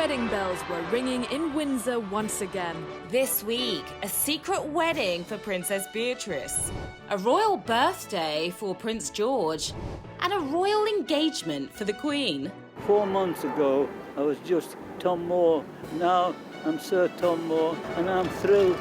wedding bells were ringing in Windsor once again. This week, a secret wedding for Princess Beatrice, a royal birthday for Prince George, and a royal engagement for the Queen. 4 months ago, I was just Tom Moore. Now I'm Sir Tom Moore, and I'm thrilled.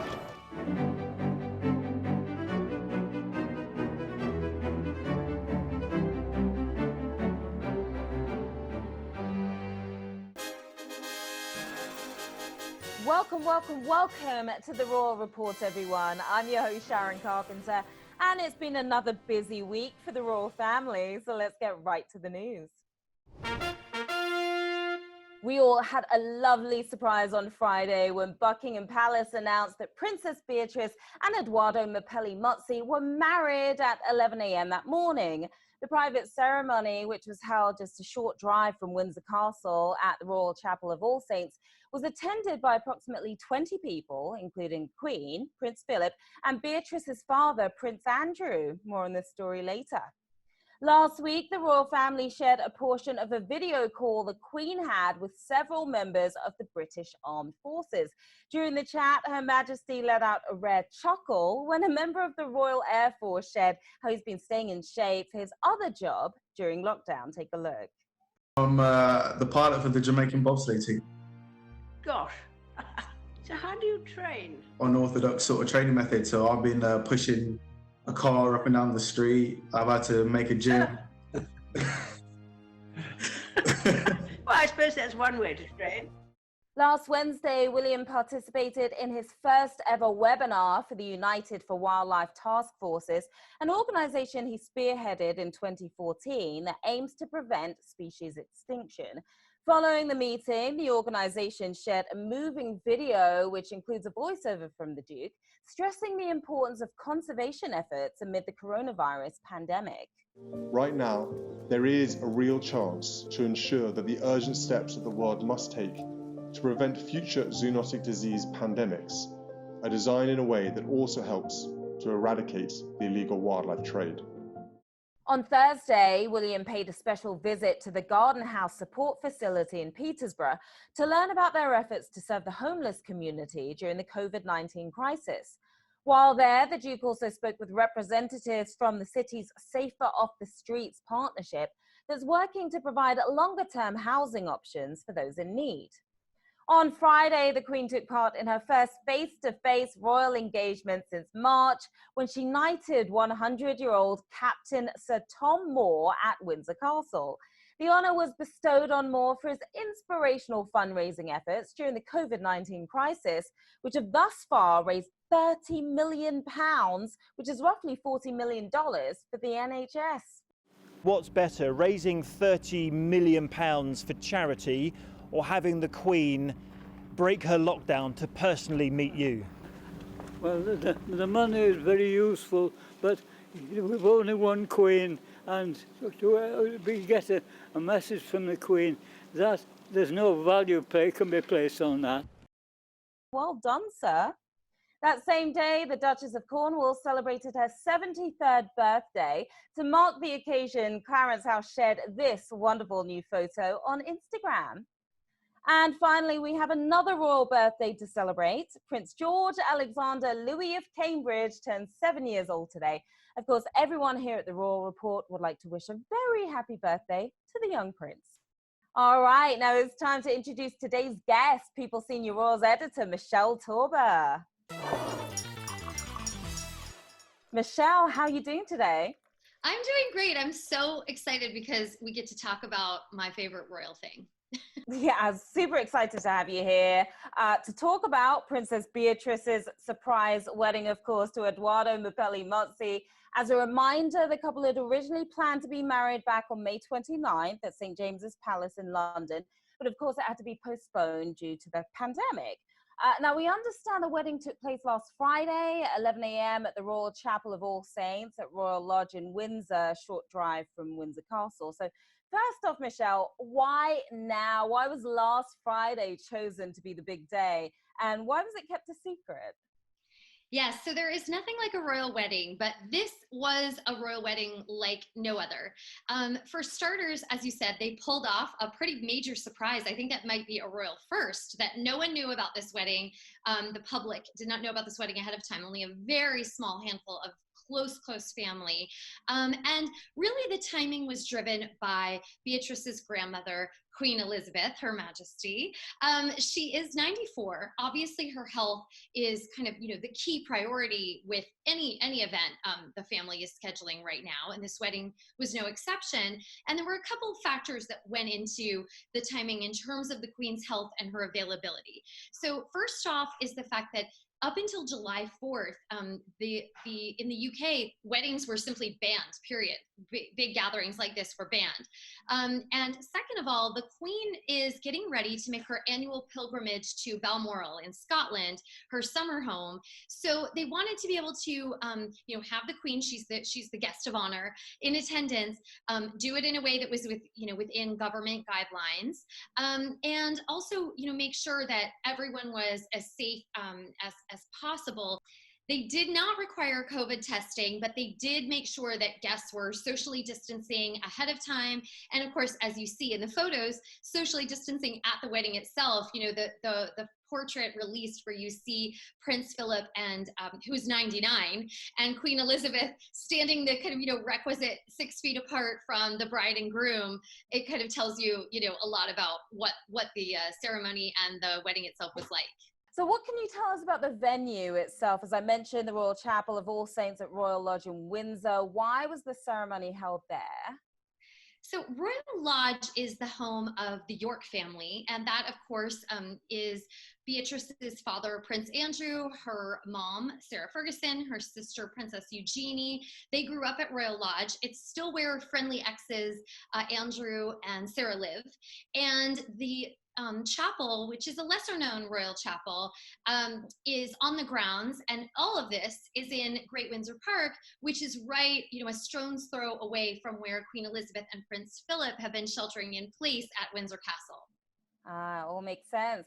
Welcome to the Royal Report, everyone. I'm your host, Sharon Carpenter, and it's been another busy week for the royal family, so let's get right to the news. We all had a lovely surprise on Friday when Buckingham Palace announced that Princess Beatrice and Edoardo Mozzi were married at 11 a.m. that morning. The private ceremony, which was held just a short drive from Windsor Castle at the Royal Chapel of All Saints, was attended by approximately 20 people, including Queen, Prince Philip, and Beatrice's father, Prince Andrew. More on this story later. Last week, the royal family shared a portion of a video call the Queen had with several members of the British Armed Forces. During the chat, Her Majesty let out a rare chuckle when a member of the Royal Air Force shared how he's been staying in shape for his other job during lockdown. Take a look. I'm the pilot for the Jamaican bobsleigh team. Gosh, so how do you train? Unorthodox sort of training method. So I've been pushing a car up and down the street. I've had to make a gym. Well, I suppose that's one way to train. Last Wednesday, William participated in his first ever webinar for the United for Wildlife Task Forces, an organization he spearheaded in 2014 that aims to prevent species extinction. Following the meeting, the organization shared a moving video, which includes a voiceover from the Duke, stressing the importance of conservation efforts amid the coronavirus pandemic. Right now, there is a real chance to ensure that the urgent steps that the world must take to prevent future zoonotic disease pandemics are designed in a way that also helps to eradicate the illegal wildlife trade. On Thursday, William paid a special visit to the Garden House Support Facility in Peterborough to learn about their efforts to serve the homeless community during the COVID-19 crisis. While there, the Duke also spoke with representatives from the city's Safer Off the Streets partnership that's working to provide longer-term housing options for those in need. On Friday, the Queen took part in her first face-to-face royal engagement since March when she knighted 100-year-old Captain Sir Tom Moore at Windsor Castle. The honour was bestowed on Moore for his inspirational fundraising efforts during the COVID-19 crisis, which have thus far raised £30 million, which is roughly $40 million for the NHS. What's better, raising £30 million for charity or having the Queen break her lockdown to personally meet you? Well, the money is very useful, but we've only one Queen, and we get a message from the Queen that there's no value can be placed on that. Well done, sir. That same day, the Duchess of Cornwall celebrated her 73rd birthday. To mark the occasion, Clarence House shared this wonderful new photo on Instagram. And finally, we have another royal birthday to celebrate. Prince George Alexander Louis of Cambridge turns 7 years old today. Of course, everyone here at the Royal Report would like to wish a very happy birthday to the young prince. All right, now it's time to introduce today's guest, People Senior Royals editor, Michelle Tauber. Michelle, how are you doing today? I'm doing great. I'm so excited because we get to talk about my favorite royal thing. Yeah, I'm super excited to have you here to talk about Princess Beatrice's surprise wedding, of course, to Edoardo Mozzi. As a reminder, the couple had originally planned to be married back on May 29th at St. James's Palace in London, but of course it had to be postponed due to the pandemic. Now, we understand the wedding took place last Friday at 11 a.m. at the Royal Chapel of All Saints at Royal Lodge in Windsor, a short drive from Windsor Castle. So first off, Michelle, why now? Why was last Friday chosen to be the big day? And why was it kept a secret? Yes, so there is nothing like a royal wedding, but this was a royal wedding like no other. For starters, as you said, they pulled off a pretty major surprise. I think that might be a royal first, that no one knew about this wedding. The public did not know about this wedding ahead of time, only a very small handful of close family. And really the timing was driven by Beatrice's grandmother, Queen Elizabeth, Her Majesty. She is 94. Obviously, her health is kind of, the key priority with any event the family is scheduling right now, and this wedding was no exception. And there were a couple of factors that went into the timing in terms of the Queen's health and her availability. So first off is the fact that up until July 4th, in the UK, weddings were simply banned, period. Big gatherings like this were banned. And second of all, the Queen is getting ready to make her annual pilgrimage to Balmoral in Scotland, her summer home. So they wanted to be able to, have the Queen, she's the guest of honor, in attendance, do it in a way that was within government guidelines, and also, make sure that everyone was as safe as possible. They did not require COVID testing, but they did make sure that guests were socially distancing ahead of time. And of course, as you see in the photos, socially distancing at the wedding itself. The portrait released where you see Prince Philip and who's 99, and Queen Elizabeth standing the kind of requisite 6 feet apart from the bride and groom. It kind of tells you a lot about what the ceremony and the wedding itself was like. So what can you tell us about the venue itself? As I mentioned, the Royal Chapel of All Saints at Royal Lodge in Windsor. Why was the ceremony held there? So Royal Lodge is the home of the York family, and that, of course, is Beatrice's father, Prince Andrew, her mom, Sarah Ferguson, her sister, Princess Eugenie. They grew up at Royal Lodge. It's still where friendly exes Andrew and Sarah live. And the chapel, which is a lesser known royal chapel, is on the grounds, and all of this is in Great Windsor Park, which is right, a stone's throw away from where Queen Elizabeth and Prince Philip have been sheltering in place at Windsor Castle. All makes sense.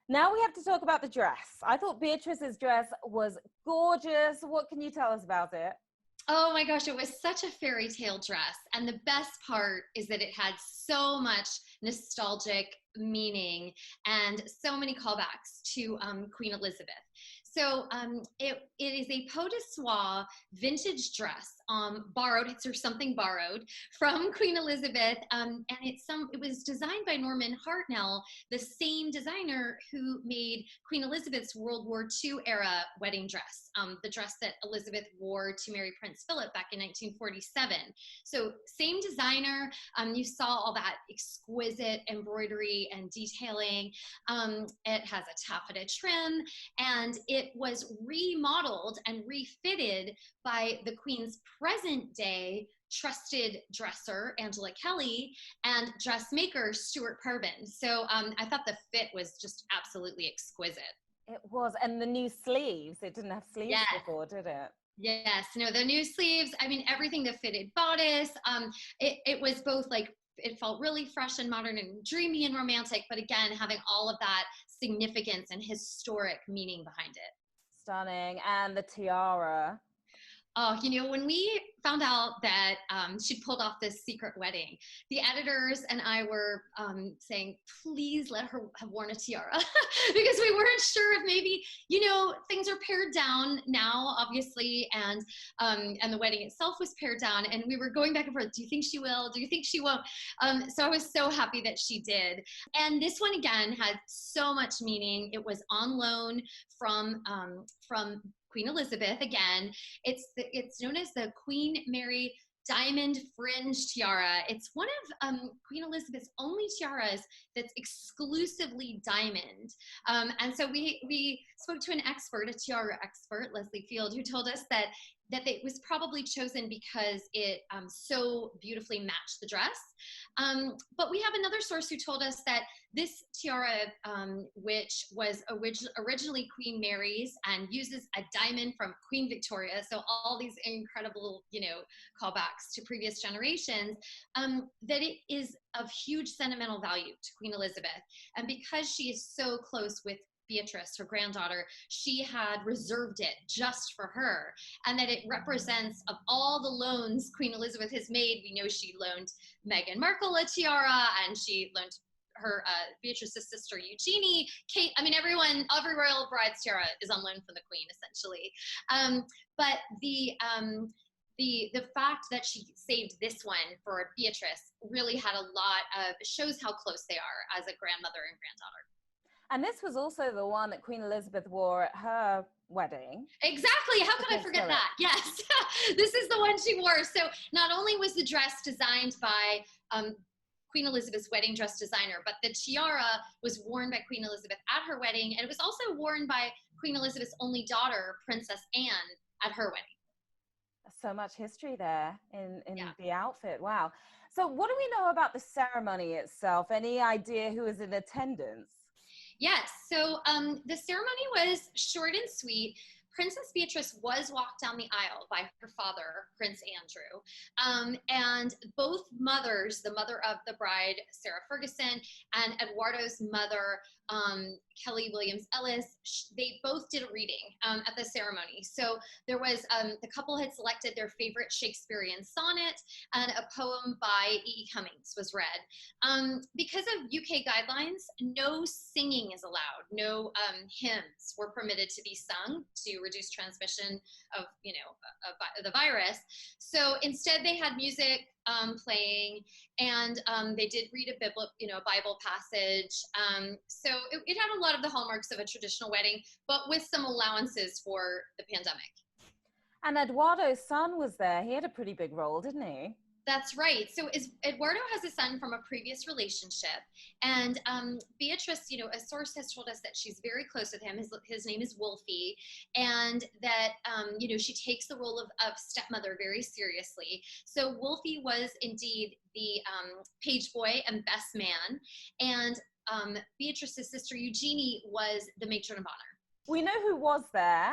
Now we have to talk about the dress. I thought Beatrice's dress was gorgeous. What can you tell us about it? Oh my gosh, it was such a fairy tale dress. And the best part is that it had so much nostalgic meaning and so many callbacks to Queen Elizabeth. So it is a peau de soie vintage dress, borrowed, it's something borrowed from Queen Elizabeth, and it was designed by Norman Hartnell, the same designer who made Queen Elizabeth's World War II era wedding dress, the dress that Elizabeth wore to marry Prince Philip back in 1947. So same designer, you saw all that exquisite embroidery and detailing. It has a taffeta trim, and it was remodeled and refitted by the Queen's present day trusted dresser, Angela Kelly, and dressmaker, Stuart Parvin. So I thought the fit was just absolutely exquisite. It was, and the new sleeves, it didn't have sleeves before, did it? Yes, no, the new sleeves, I mean, everything, the fitted bodice, it was both like, it felt really fresh and modern and dreamy and romantic, but again, having all of that significance and historic meaning behind it. Stunning. And the tiara. Oh, when we found out that she'd pulled off this secret wedding, the editors and I were saying, please let her have worn a tiara because we weren't sure if maybe, things are pared down now, obviously, and the wedding itself was pared down, and we were going back and forth. Do you think she will? Do you think she won't? So I was so happy that she did. And this one, again, had so much meaning. It was on loan from Queen Elizabeth. Again, it's known as the Queen Mary Diamond Fringe Tiara. It's one of Queen Elizabeth's only tiaras that's exclusively diamond. And so we spoke to an expert, a tiara expert, Leslie Field, who told us that it was probably chosen because it so beautifully matched the dress. But we have another source who told us that this tiara, which was originally Queen Mary's and uses a diamond from Queen Victoria, so all these incredible, callbacks to previous generations, that it is of huge sentimental value to Queen Elizabeth. And because she is so close with Beatrice, her granddaughter, she had reserved it just for her, and that it represents, of all the loans Queen Elizabeth has made, we know she loaned Meghan Markle a tiara, and she loaned her Beatrice's sister Eugenie, Kate. I mean, every royal bride's tiara is on loan from the Queen, essentially. But the fact that she saved this one for Beatrice really had a lot of, shows how close they are as a grandmother and granddaughter. And this was also the one that Queen Elizabeth wore at her wedding. Exactly. How could I forget that? Yes. This is the one she wore. So not only was the dress designed by Queen Elizabeth's wedding dress designer, but the tiara was worn by Queen Elizabeth at her wedding, and it was also worn by Queen Elizabeth's only daughter, Princess Anne, at her wedding. So much history there in the outfit. Wow. So what do we know about the ceremony itself? Any idea who was in attendance? Yes. So the ceremony was short and sweet. Princess Beatrice was walked down the aisle by her father, Prince Andrew, and both mothers, the mother of the bride, Sarah Ferguson, and Eduardo's mother, Kelly Williams Ellis, they both did a reading at the ceremony. So there was, the couple had selected their favorite Shakespearean sonnet, and a poem by E.E. Cummings was read. Because of UK guidelines, no singing is allowed. No hymns were permitted to be sung to reduce transmission of, the virus. So instead they had music playing, and they did read a Bible passage. So it had a lot of the hallmarks of a traditional wedding, but with some allowances for the pandemic. And Eduardo's son was there. He had a pretty big role, didn't he? That's right. So Eduardo has a son from a previous relationship, and Beatrice, a source has told us that she's very close with him. His name is Wolfie, and that, she takes the role of stepmother very seriously. So Wolfie was indeed the page boy and best man, and Beatrice's sister Eugenie was the matron of honor. We know who was there.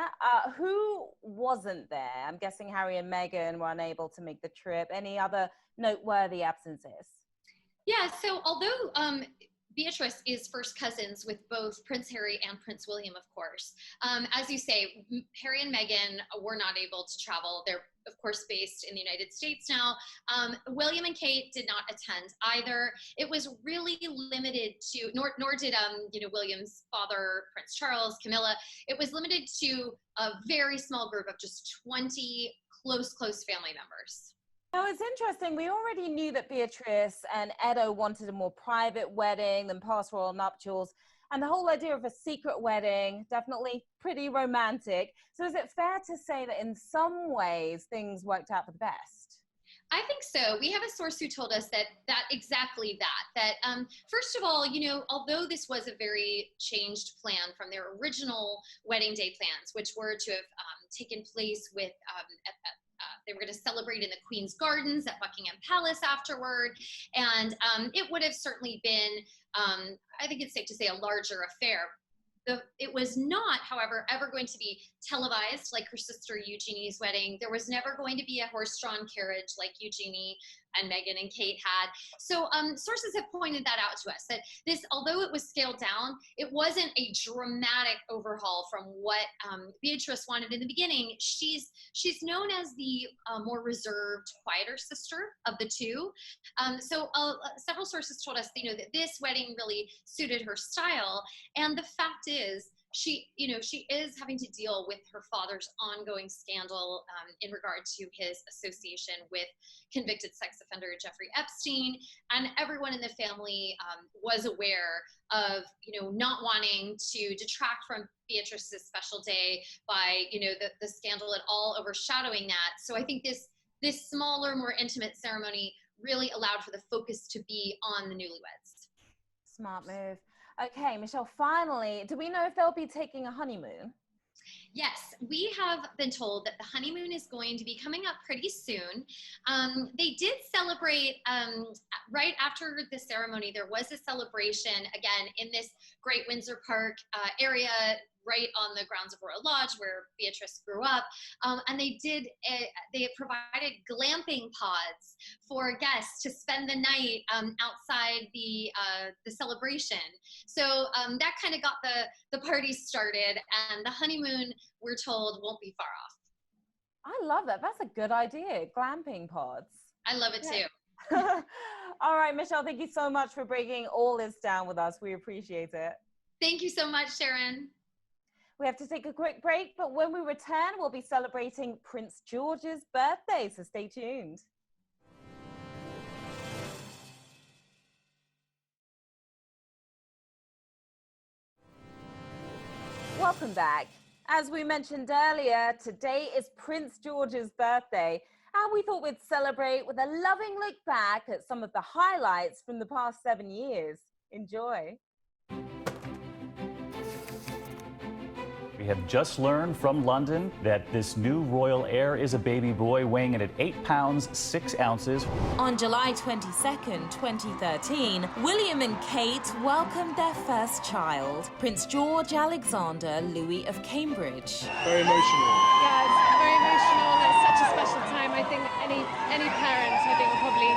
Who wasn't there? I'm guessing Harry and Meghan were unable to make the trip. Any other noteworthy absences? Yeah, so although Beatrice is first cousins with both Prince Harry and Prince William, of course, as you say, Harry and Meghan were not able to travel. They're, of course, based in the United States now. William and Kate did not attend either. It was really limited to, nor did William's father, Prince Charles, Camilla. It was limited to a very small group of just 20 close family members. Now, it's interesting. We already knew that Beatrice and Edo wanted a more private wedding than past royal nuptials. And the whole idea of a secret wedding, definitely pretty romantic. So is it fair to say that in some ways things worked out for the best? I think so. We have a source who told us that first of all, although this was a very changed plan from their original wedding day plans, which were to have taken place with they were going to celebrate in the Queen's Gardens at Buckingham Palace afterward. And it would have certainly been, I think it's safe to say, a larger affair. It was not, however, ever going to be televised like her sister Eugenie's wedding. There was never going to be a horse-drawn carriage like Eugenie and Meghan and Kate had. So sources have pointed that out to us, that this, although it was scaled down, it wasn't a dramatic overhaul from what Beatrice wanted in the beginning. She's known as the more reserved, quieter sister of the two. So several sources told us, that this wedding really suited her style. And the fact is, she is having to deal with her father's ongoing scandal in regard to his association with convicted sex offender Jeffrey Epstein, and everyone in the family was aware of, not wanting to detract from Beatrice's special day by, the scandal at all overshadowing that. So I think this smaller, more intimate ceremony really allowed for the focus to be on the newlyweds. Smart move. Okay, Michelle, finally, do we know if they'll be taking a honeymoon? Yes, we have been told that the honeymoon is going to be coming up pretty soon. They did celebrate, right after the ceremony, there was a celebration, again, in this Great Windsor Park area right on the grounds of Royal Lodge, where Beatrice grew up. And they provided glamping pods for guests to spend the night outside the celebration. So that kind of got the party started, and the honeymoon, we're told, won't be far off. I love that. That's a good idea. Glamping pods. I love it too. All right, Michelle, thank you so much for breaking all this down with us. We appreciate it. Thank you so much, Sharon. We have to take a quick break, but when we return, we'll be celebrating Prince George's birthday, so stay tuned. Welcome back. As we mentioned earlier, today is Prince George's birthday, and we thought we'd celebrate with a loving look back at some of the highlights from the past 7 years. Enjoy. We have just learned from London that this new royal heir is a baby boy weighing in at 8 pounds, 6 ounces. On July 22nd, 2013, William and Kate welcomed their first child, Prince George Alexander Louis of Cambridge. Very emotional. Yeah, it's very emotional. It's such a special time. I think any parent, I think, will probably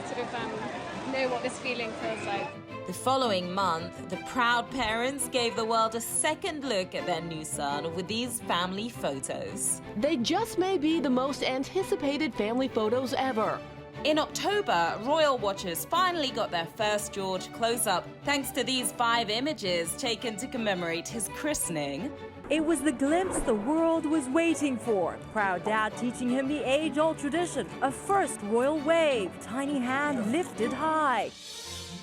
sort of know what this feeling feels like. The following month, the proud parents gave the world a second look at their new son with these family photos. They just may be the most anticipated family photos ever. In October, royal watchers finally got their first George close-up thanks to these 5 images taken to commemorate his christening. It was the glimpse the world was waiting for. Proud dad teaching him the age-old tradition, a first royal wave, tiny hand lifted high.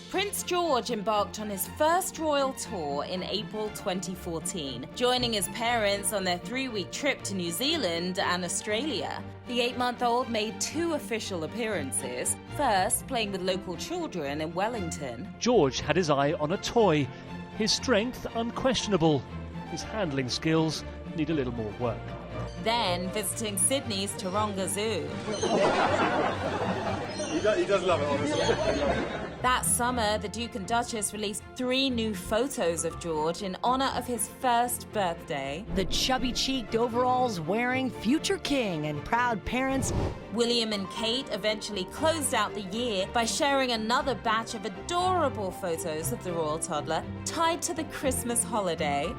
Prince George embarked on his first royal tour in April 2014, joining his parents on their 3-week trip to New Zealand and Australia. The 8-month-old made 2 official appearances, first playing with local children in Wellington. George had his eye on a toy. His strength unquestionable. His handling skills need a little more work. Then visiting Sydney's Taronga Zoo. He does love it, honestly. That summer, the Duke and Duchess released 3 new photos of George in honor of his first birthday. The chubby-cheeked overalls wearing future king and proud parents. William and Kate eventually closed out the year by sharing another batch of adorable photos of the royal toddler tied to the Christmas holiday.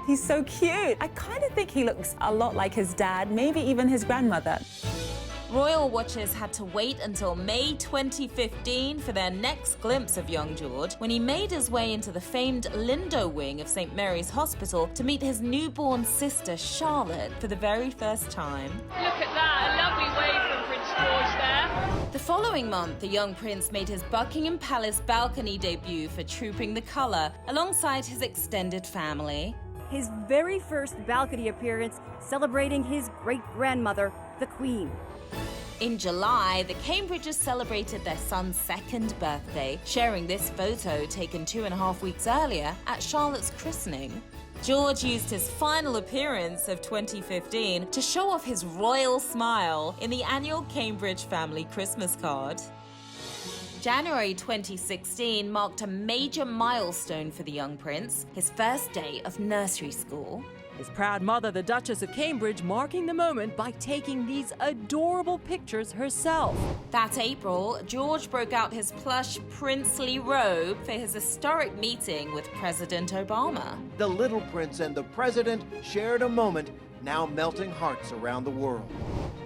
He's so cute. I kind of think he looks a lot like his dad, maybe even his grandmother. Royal watchers had to wait until May 2015 for their next glimpse of young George, when he made his way into the famed Lindo wing of St. Mary's Hospital to meet his newborn sister Charlotte for the very first time. Look at that, a lovely wave from Prince George there. The following month, the young prince made his Buckingham Palace balcony debut for Trooping the Colour, alongside his extended family. His very first balcony appearance celebrating his great-grandmother, the Queen. In July, the Cambridges celebrated their son's 2nd birthday, sharing this photo taken 2.5 weeks earlier at Charlotte's christening. George used his final appearance of 2015 to show off his royal smile in the annual Cambridge family Christmas card. January 2016 marked a major milestone for the young prince, his first day of nursery school. His proud mother, the Duchess of Cambridge, marking the moment by taking these adorable pictures herself. That April, George broke out his plush princely robe for his historic meeting with President Obama. The little prince and the president shared a moment, now melting hearts around the world.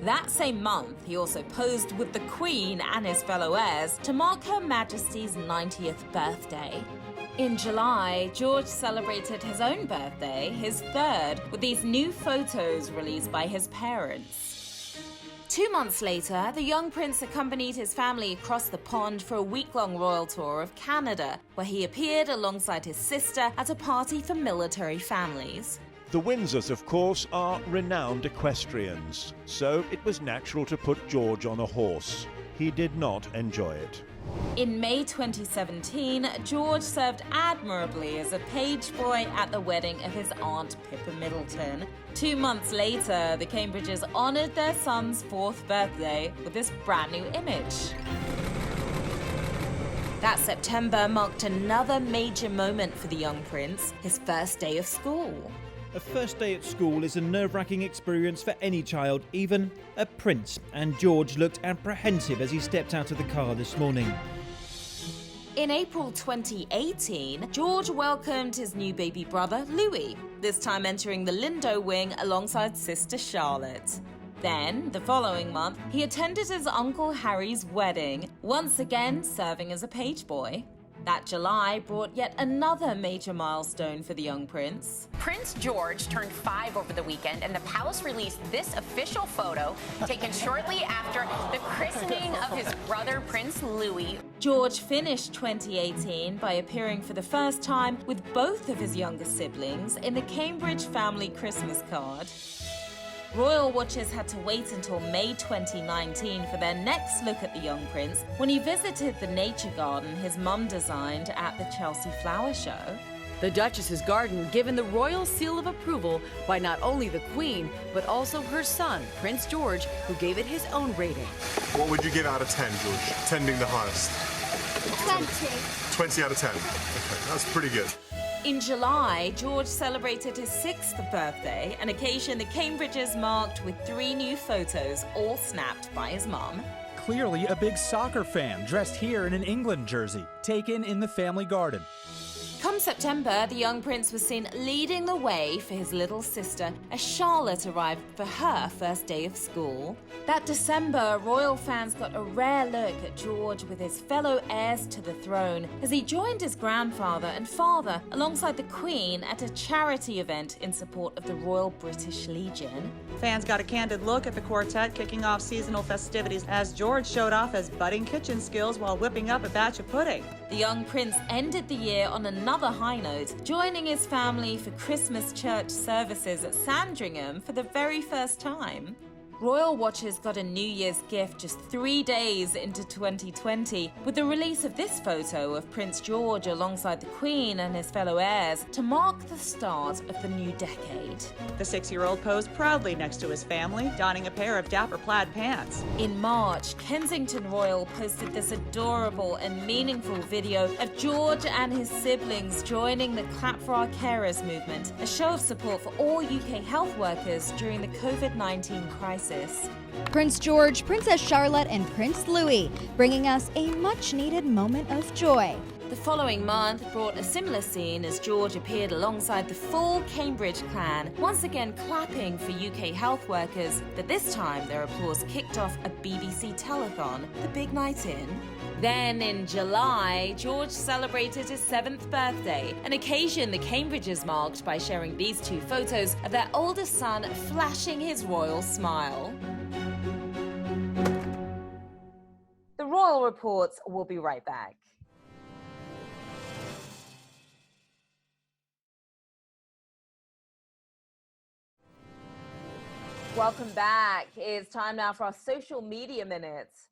That same month, he also posed with the Queen and his fellow heirs to mark Her Majesty's 90th birthday. In July, George celebrated his own birthday, his 3rd, with these new photos released by his parents. 2 months later, the young prince accompanied his family across the pond for a week-long royal tour of Canada, where he appeared alongside his sister at a party for military families. The Windsors, of course, are renowned equestrians, so it was natural to put George on a horse. He did not enjoy it. In May 2017, George served admirably as a page boy at the wedding of his aunt Pippa Middleton. 2 months later, the Cambridges honoured their son's 4th birthday with this brand new image. That September marked another major moment for the young prince, his first day of school. A first day at school is a nerve-wracking experience for any child, even a prince. And George looked apprehensive as he stepped out of the car this morning. In April 2018, George welcomed his new baby brother, Louis, this time entering the Lindo wing alongside sister Charlotte. Then, the following month, he attended his Uncle Harry's wedding, once again serving as a page boy. That July brought yet another major milestone for the young prince. Prince George turned 5 over the weekend, and the palace released this official photo taken shortly after the christening of his brother, Prince Louis. George finished 2018 by appearing for the first time with both of his younger siblings in the Cambridge family Christmas card. Royal watchers had to wait until May 2019 for their next look at the young prince when he visited the nature garden his mum designed at the Chelsea Flower Show. The Duchess's garden given the royal seal of approval by not only the Queen, but also her son, Prince George, who gave it his own rating. What would you give out of 10, George? 10 being the highest. 20. 20 out of 10. Okay, that's pretty good. In July, George celebrated his 6th birthday, an occasion the Cambridges marked with 3 new photos, all snapped by his mum. Clearly a big soccer fan, dressed here in an England jersey, taken in the family garden. Come September, the young prince was seen leading the way for his little sister as Charlotte arrived for her first day of school. That December, royal fans got a rare look at George with his fellow heirs to the throne as he joined his grandfather and father alongside the Queen at a charity event in support of the Royal British Legion. Fans got a candid look at the quartet kicking off seasonal festivities as George showed off his budding kitchen skills while whipping up a batch of pudding. The young prince ended the year on another high note, joining his family for Christmas church services at Sandringham for the very first time. Royal watchers got a New Year's gift just 3 days into 2020 with the release of this photo of Prince George alongside the Queen and his fellow heirs to mark the start of the new decade. The 6-year-old posed proudly next to his family, donning a pair of dapper plaid pants. In March, Kensington Royal posted this adorable and meaningful video of George and his siblings joining the Clap for Our Carers movement, a show of support for all UK health workers during the COVID-19 crisis. Prince George, Princess Charlotte, and Prince Louis, bringing us a much-needed moment of joy. The following month brought a similar scene as George appeared alongside the full Cambridge clan, once again clapping for UK health workers, but this time their applause kicked off a BBC telethon, The Big Night In. Then in July, George celebrated his 7th birthday, an occasion the Cambridges marked by sharing these 2 photos of their oldest son flashing his royal smile. The Royal Reports will be right back. Welcome back. It's time now for our social media minutes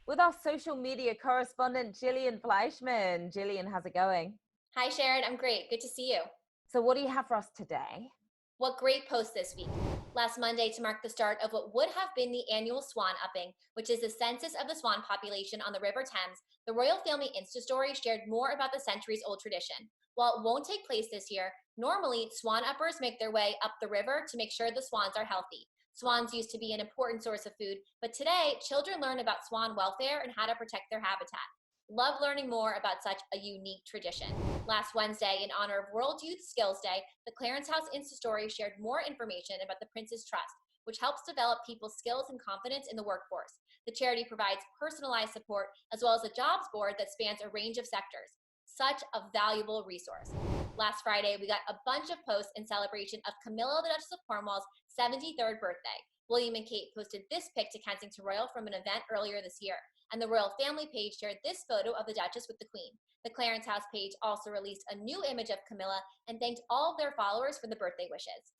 with our social media correspondent, Gillian Fleischman. Gillian, how's it going? Hi, Sharon. I'm great. Good to see you. So what do you have for us today? What great post this week. Last Monday, to mark the start of what would have been the annual swan upping, which is the census of the swan population on the River Thames, the royal family Insta story shared more about the centuries-old tradition. While it won't take place this year, normally swan uppers make their way up the river to make sure the swans are healthy. Swans used to be an important source of food, but today, children learn about swan welfare and how to protect their habitat. Love learning more about such a unique tradition. Last Wednesday, in honor of World Youth Skills Day, the Clarence House Insta story shared more information about the Prince's Trust, which helps develop people's skills and confidence in the workforce. The charity provides personalized support as well as a jobs board that spans a range of sectors. Such a valuable resource. Last Friday, we got a bunch of posts in celebration of Camilla, the Duchess of Cornwall's 73rd birthday. William and Kate posted this pic to Kensington Royal from an event earlier this year, and the royal family page shared this photo of the Duchess with the Queen. The Clarence House page also released a new image of Camilla and thanked all of their followers for the birthday wishes.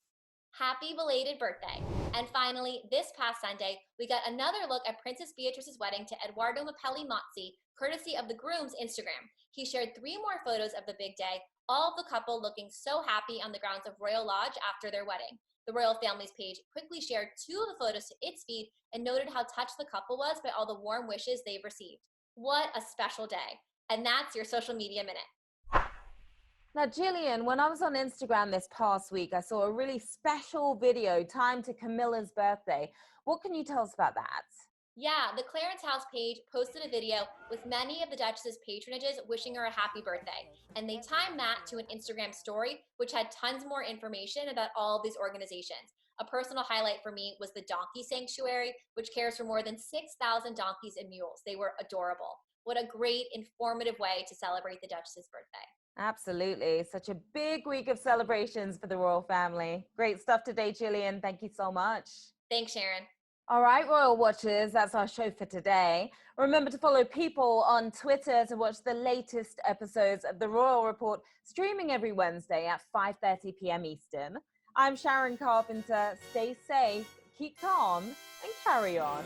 Happy belated birthday. And finally, this past Sunday, we got another look at Princess Beatrice's wedding to Edoardo Mapelli Mozzi, courtesy of the groom's Instagram. He shared 3 more photos of the big day, all of the couple looking so happy on the grounds of Royal Lodge after their wedding. The royal family's page quickly shared 2 of the photos to its feed and noted how touched the couple was by all the warm wishes they've received. What a special day. And that's your social media minute. Now, Gillian, when I was on Instagram this past week, I saw a really special video timed to Camilla's birthday. What can you tell us about that? Yeah, the Clarence House page posted a video with many of the Duchess's patronages wishing her a happy birthday, and they timed that to an Instagram story, which had tons more information about all of these organizations. A personal highlight for me was the Donkey Sanctuary, which cares for more than 6,000 donkeys and mules. They were adorable. What a great, informative way to celebrate the Duchess's birthday. Absolutely. Such a big week of celebrations for the royal family. Great stuff today, Gillian. Thank you so much. Thanks, Sharon. All right, Royal Watchers, that's our show for today. Remember to follow People on Twitter to watch the latest episodes of The Royal Report, streaming every Wednesday at 5:30 p.m. Eastern. I'm Sharon Carpenter. Stay safe, keep calm, and carry on.